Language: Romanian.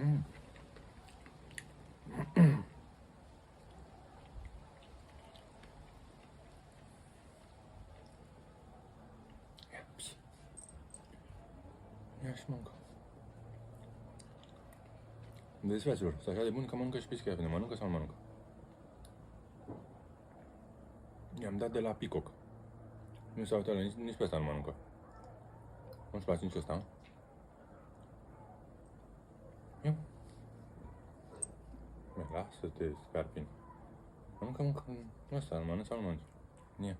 Ia și mănâncă. Vedeți, fraților, sunt așa de bun că mănâncă și pescaia. Mănâncă sau nu mănâncă? I-am dat de la Peacock. Nu s-a uitat nici pe ăsta nu mănâncă. Nu-ți place nici ăsta, Ia. Lasă-te, scarpin. Mănâncă ăsta, îl mănânci sau nu mănânci? Ia.